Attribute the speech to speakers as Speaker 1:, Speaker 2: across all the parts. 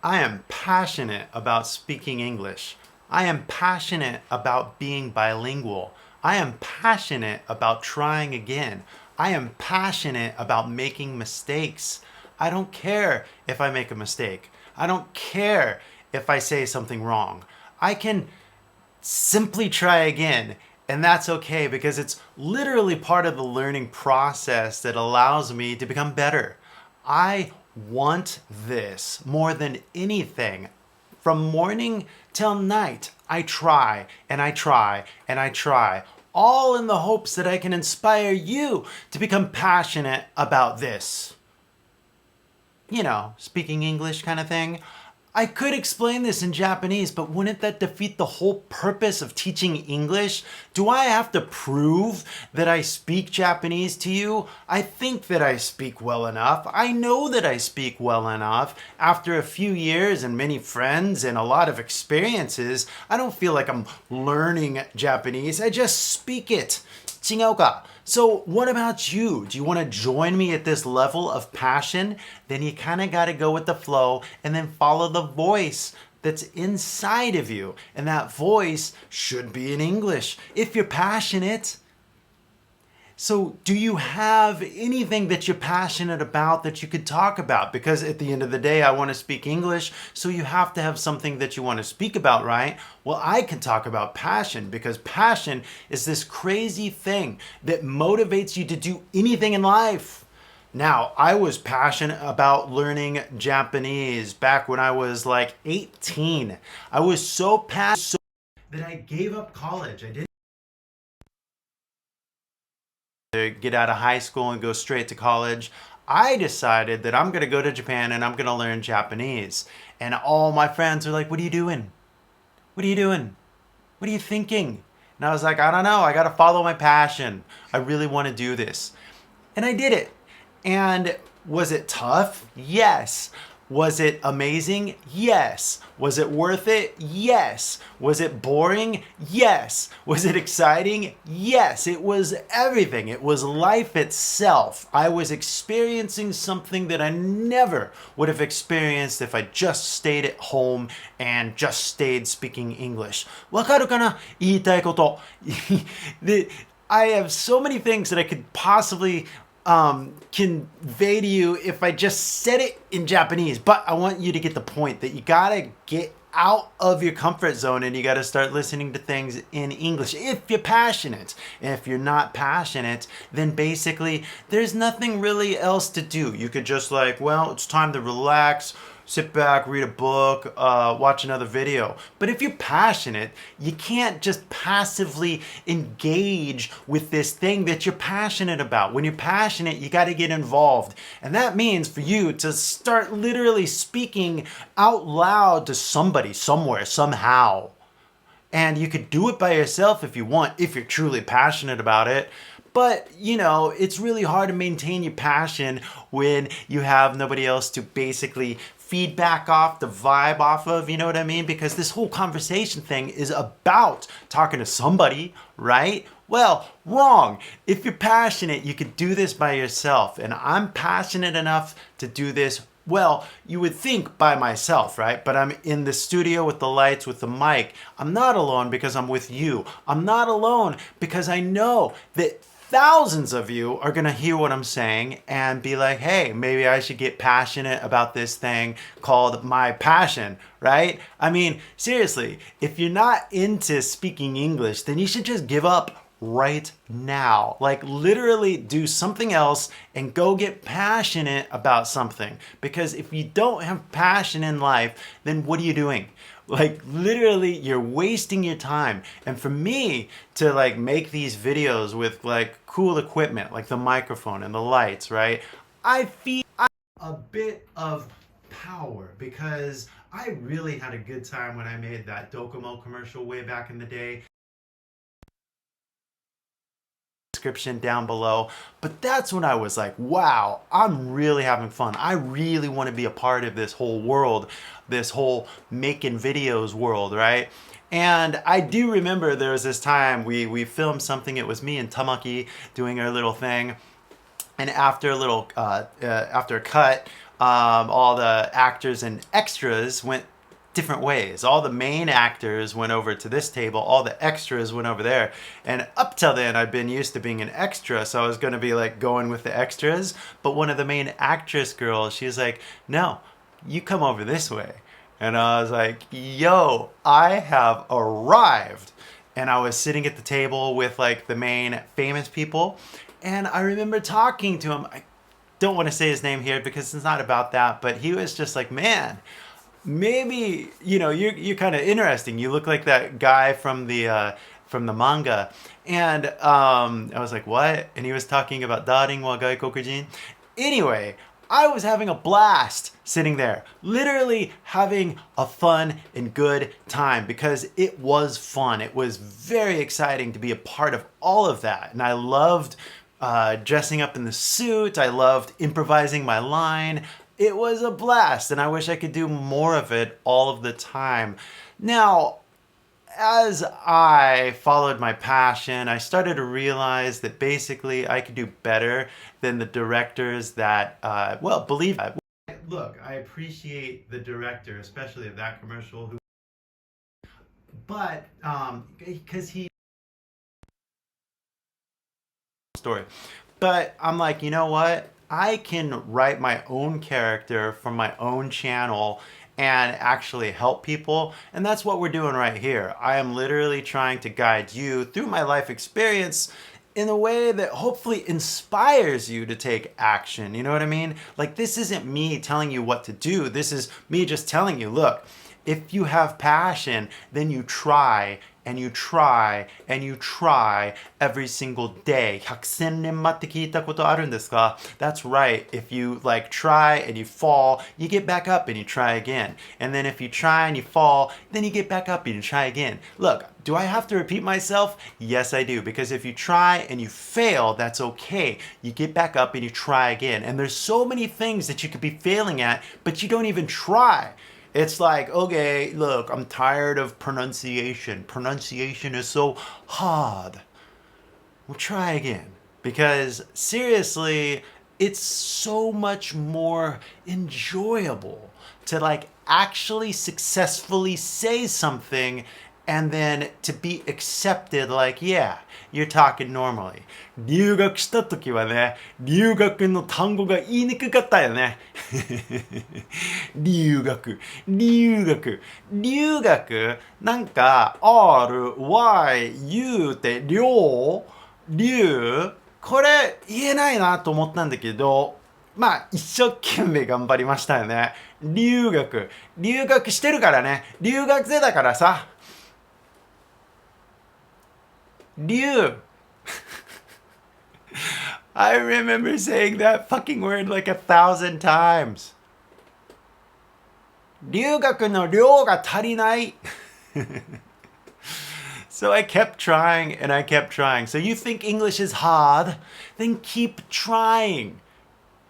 Speaker 1: I am passionate about speaking English. I am passionate about being bilingual. I am passionate about trying again. I am passionate about making mistakes. I don't care if I make a mistake. I don't care if I say something wrong. I can simply try again. And that's okay because it's literally part of the learning process that allows me to become better. I want this more than anything. From morning till night, I try and I try and I try, all in the hopes that I can inspire you to become passionate about this. Speaking English kind of thing. I could explain this in Japanese, but wouldn't that defeat the whole purpose of teaching English? Do I have to prove that I speak Japanese to you? I think that I speak well enough. I know that I speak well enough. After a few years and many friends and a lot of experiences, I don't feel like I'm learning Japanese. I just speak it. 違うか? So what about you? Do you want to join me at this level of passion? Then you kind of got to go with the flow and then follow the voice that's inside of you. And that voice should be in English if you're passionate. So, do you have anything that you're passionate about that you could talk about? Because at the end of the day, I want to speak English, so you have to have something that you want to speak about, right? Well, I can talk about passion because passion is this crazy thing that motivates you to do anything in life. Now, I was passionate about learning Japanese back when I was like 18. I was so passionate that I gave up college. I didn't to get out of high school and go straight to college. I decided that I'm going to go to Japan and I'm going to learn Japanese. And all my friends are like, "What are you doing? What are you doing? What are you thinking?" And I was like, "I don't know. I got to follow my passion. I really want to do this." And I did it. And was it tough? Yes. Was it amazing? Yes. Was it worth it? Yes. Was it boring? Yes. Was it exciting? Yes. It was everything. It was life itself. I was experiencing something that I never would have experienced if I just stayed at home and just stayed speaking English. わかるかな?言いたいこと。I have so many things that I could possibly convey to you if I just said it in Japanese, but I want you to get the point that you gotta get out of your comfort zone and you gotta start listening to things in English if you're passionate. And if you're not passionate, then basically there's nothing really else to do. You could just well, it's time to relax, sit back, read a book, watch another video. But if you're passionate, you can't just passively engage with this thing that you're passionate about. When you're passionate, you got to get involved. And that means for you to start literally speaking out loud to somebody, somewhere, somehow. And you could do it by yourself if you want, if you're truly passionate about it. But, it's really hard to maintain your passion when you have nobody else to basically feedback off, the vibe off of, you know what I mean? Because this whole conversation thing is about talking to somebody, right? Well, wrong. If you're passionate, you could do this by yourself. And I'm passionate enough to do this, well, you would think by myself, right? But I'm in the studio with the lights, with the mic. I'm not alone because I'm with you. I'm not alone because I know that thousands of you are going to hear what I'm saying and be like, hey, maybe I should get passionate about this thing called my passion, right? I mean, seriously, if you're not into speaking English, then you should just give up right now. Like literally do something else and go get passionate about something. Because if you don't have passion in life, then what are you doing? Like literally you're wasting your time. And for me to make these videos with cool equipment like the microphone and the lights, right? I feel a bit of power because I really had a good time when I made that Docomo commercial way back in the day. Description down below, but that's when I was like, wow, I'm really having fun. I really want to be a part of this whole world, this whole making videos world, right? And I do remember there was this time we filmed something. It was me and Tamaki doing our little thing, and after a cut, all the actors and extras went different ways. All the main actors went over to this table, all the extras went over there. And up till then, I'd been used to being an extra, so I was going to be like going with the extras. But one of the main actress girls, she was like, no, you come over this way. And I was like, yo, I have arrived. And I was sitting at the table with like the main famous people. And I remember talking to him. I don't want to say his name here because it's not about that, but he was just like, man, maybe, you're kind of interesting. You look like that guy from the manga. And I was like, what? And he was talking about daring wa gaikokujin. Anyway, I was having a blast sitting there, literally having a fun and good time because it was fun. It was very exciting to be a part of all of that. And I loved dressing up in the suit. I loved improvising my line. It was a blast, and I wish I could do more of it all of the time. Now, as I followed my passion, I started to realize that basically I could do better than the directors that, believe that. Look, I appreciate the director, especially of that commercial, but because he story. But I'm like, you know what? I can write my own character from my own channel and actually help people. And that's what we're doing right here. I am literally trying to guide you through my life experience in a way that hopefully inspires you to take action. You know what I mean? Like, this isn't me telling you what to do. This is me just telling you, look, if you have passion, then you try and you try and you try every single day. 100,000年待って聞いたことあるんですか? That's right. If you like try and you fall, you get back up and you try again. And then if you try and you fall, then you get back up and you try again. Look, do I have to repeat myself? Yes, I do. Because if you try and you fail, that's okay. You get back up and you try again. And there's so many things that you could be failing at, but you don't even try. It's like, okay, look, I'm tired of pronunciation. Pronunciation is so hard. We'll try again. Because seriously, it's so much more enjoyable to like actually successfully say something and then to be accepted like, yeah, you're talking normally. 留学した時はね、留学の単語が言いにくかったよね。留学、なんか R、Y、U って留、これ言えないなと思ったんだけど、まあ一生懸命頑張りましたよね。留学してるからね。留学生だからさ。Liu. I remember saying that fucking word like 1,000 times. 留学の量が足りない。So I kept trying and I kept trying. So you think English is hard? Then keep trying.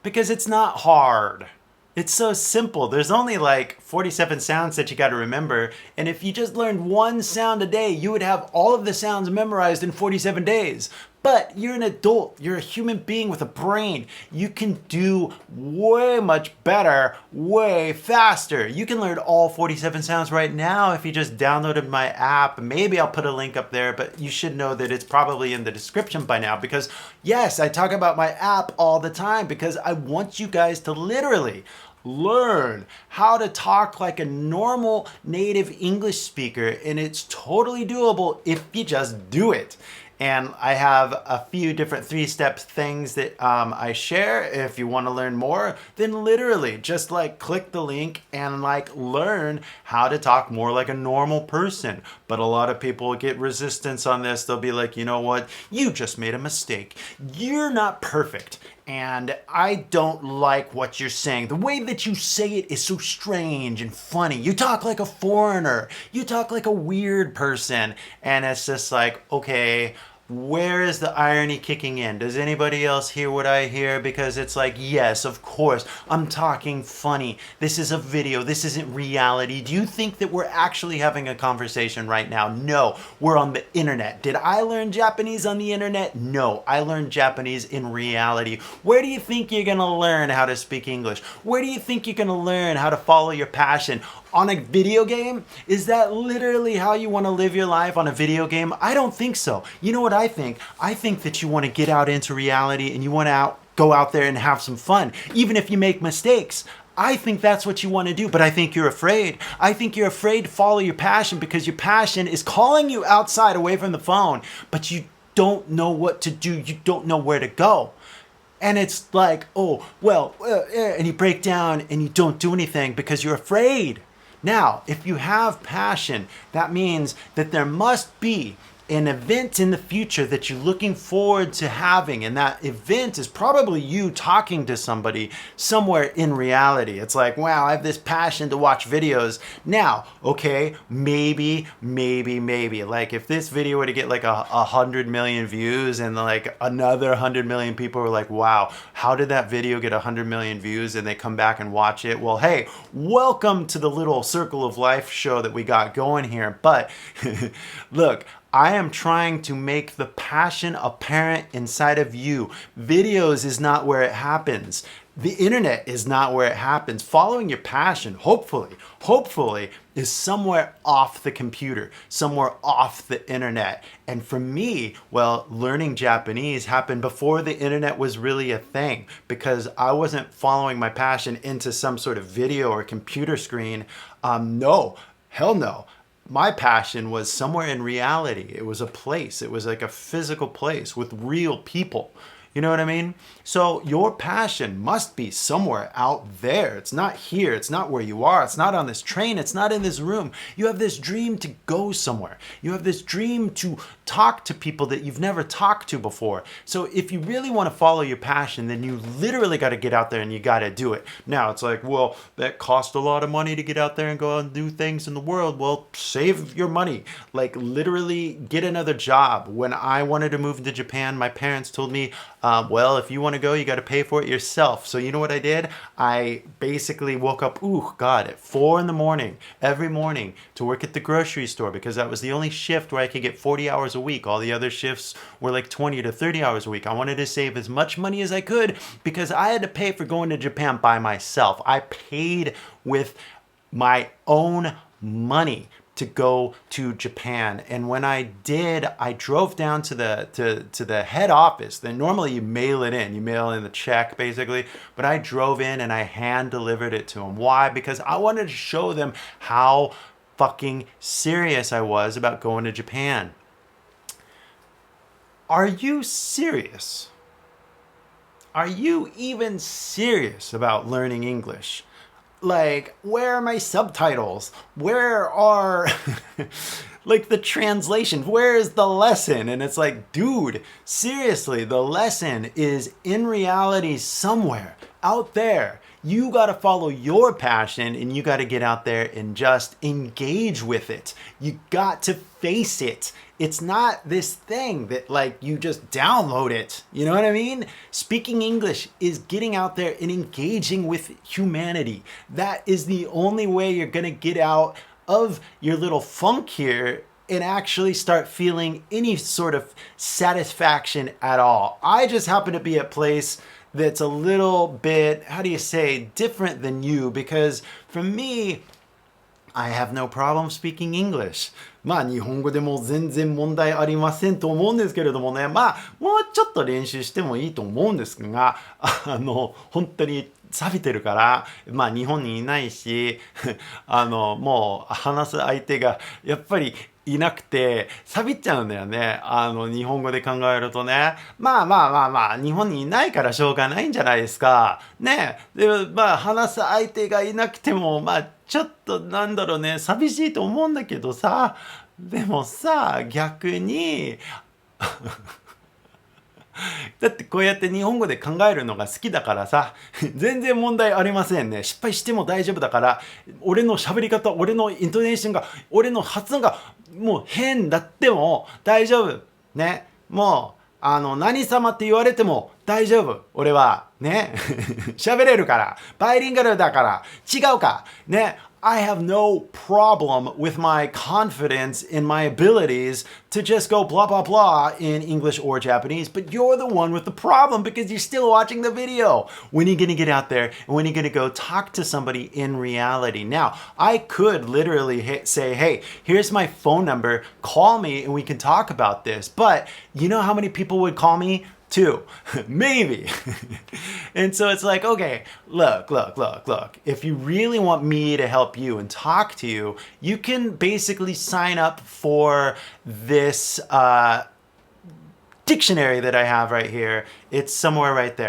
Speaker 1: Because it's not hard. It's so simple. There's only like 47 sounds that you got to remember. And if you just learned one sound a day, you would have all of the sounds memorized in 47 days. But you're an adult. You're a human being with a brain. You can do way much better, way faster. You can learn all 47 sounds right now if you just downloaded my app. Maybe I'll put a link up there, but you should know that it's probably in the description by now because yes, I talk about my app all the time because I want you guys to literally learn how to talk like a normal native English speaker, and it's totally doable if you just do it. And I have a few different 3-step things that I share. If you want to learn more, then literally just like click the link and like learn how to talk more like a normal person. But a lot of people get resistance on this. They'll be like, you know what? You just made a mistake. You're not perfect. And I don't like what you're saying. The way that you say it is so strange and funny. You talk like a foreigner. You talk like a weird person. And it's just like, okay, Where is the irony kicking in? Does anybody else hear what I hear? Because it's like, yes, of course, I'm talking funny. This is a video. This isn't reality. Do you think that we're actually having a conversation right now? No, we're on the internet. Did I learn Japanese on the internet? No, I learned Japanese in reality. Where do you think you're going to learn how to speak English? Where do you think you're going to learn how to follow your passion? On a video game? Is that literally how you want to live your life, on a video game? I don't think so. You know what I think? I think that you want to get out into reality and you want to go out there and have some fun, even if you make mistakes. I think that's what you want to do, but I think you're afraid. I think you're afraid to follow your passion because your passion is calling you outside away from the phone, but you don't know what to do. You don't know where to go. And it's like, oh, well, and you break down and you don't do anything because you're afraid. Now, if you have passion, that means that there must be an event in the future that you're looking forward to having, and that event is probably you talking to somebody somewhere in reality. It's like, wow, I have this passion to watch videos. Now, okay, maybe, like if this video were to get like 100 million views and like another 100 million people were like, wow, how did that video get 100 million views, and they come back and watch it? Well, hey, welcome to the little Circle of Life show that we got going here. But look, I am trying to make the passion apparent inside of you. Videos is not where it happens. The internet is not where it happens. Following your passion, hopefully, is somewhere off the computer, somewhere off the internet. And for me, well, learning Japanese happened before the internet was really a thing, because I wasn't following my passion into some sort of video or computer screen. No, hell no. My passion was somewhere in reality. It was a place. It was like a physical place with real people. You know what I mean? So your passion must be somewhere out there. It's not here. It's not where you are. It's not on this train. It's not in this room. You have this dream to go somewhere. You have this dream to talk to people that you've never talked to before. So if you really want to follow your passion, then you literally got to get out there and you got to do it. Now it's like, well, that cost a lot of money to get out there and go and do things in the world. Well, save your money. Like literally get another job. When I wanted to move into Japan, my parents told me, well, if you want to go, you got to pay for it yourself. So you know what I did? I basically woke up, at 4 a.m. every morning to work at the grocery store, because that was the only shift where I could get 40 hours a week. All the other shifts were like 20 to 30 hours a week. I wanted to save as much money as I could because I had to pay for going to Japan by myself. I paid with my own money to go to Japan. And when I did, I drove down to the head office. Then normally you mail it in. You mail in the check basically, but I drove in and I hand delivered it to them. Why? Because I wanted to show them how fucking serious I was about going to Japan. Are you serious? Are you even serious about learning English? Like, where are my subtitles? Where are like the translation? Where is the lesson? And it's like, dude, seriously, the lesson is in reality somewhere out there. You got to follow your passion and you got to get out there and just engage with it. You got to face it. It's not this thing that like you just download it. You know what I mean? Speaking English is getting out there and engaging with humanity. That is the only way you're going to get out of your little funk here and actually start feeling any sort of satisfaction at all. I just happen to be at a place that's a little bit, how do you say, different than you, because for me, I have no problem speaking English. まあ日本語でも全然問題ありませんと思うんですけれどもね、まあもうちょっと練習してもいいと思うんですが、本当に錆びてるから、まあ日本にいないし、もう話す相手がやっぱりいなくて錆びっちゃうんだよね。日本語で考えるとね。まあ、日本にいないからしょうがないんじゃないですか。ね。で、まあ話す相手がいなくても、まあちょっとなんだろうね、寂しいと思うんだけどさ、でもさ、逆に、だってこうやって日本語で考えるのが好きだからさ、全然問題ありませんね。失敗しても大丈夫だから、俺の喋り方、俺のイントネーションが、俺の発音がもう変だっても大丈夫。ね。もう、何様って言われても大丈夫。俺は、ね。喋れるから。バイリンガルだから。違うか。ね。I have no problem with my confidence in my abilities to just go blah blah blah in English or Japanese, but you're the one with the problem because you're still watching the video. When are you going to get out there and when are you going to go talk to somebody in reality? Now, I could literally say, hey, here's my phone number, call me and we can talk about this. But you know how many people would call me? Two, maybe. And so it's like, okay, look. If you really want me to help you and talk to you, you can basically sign up for this dictionary that I have right here. It's somewhere right there.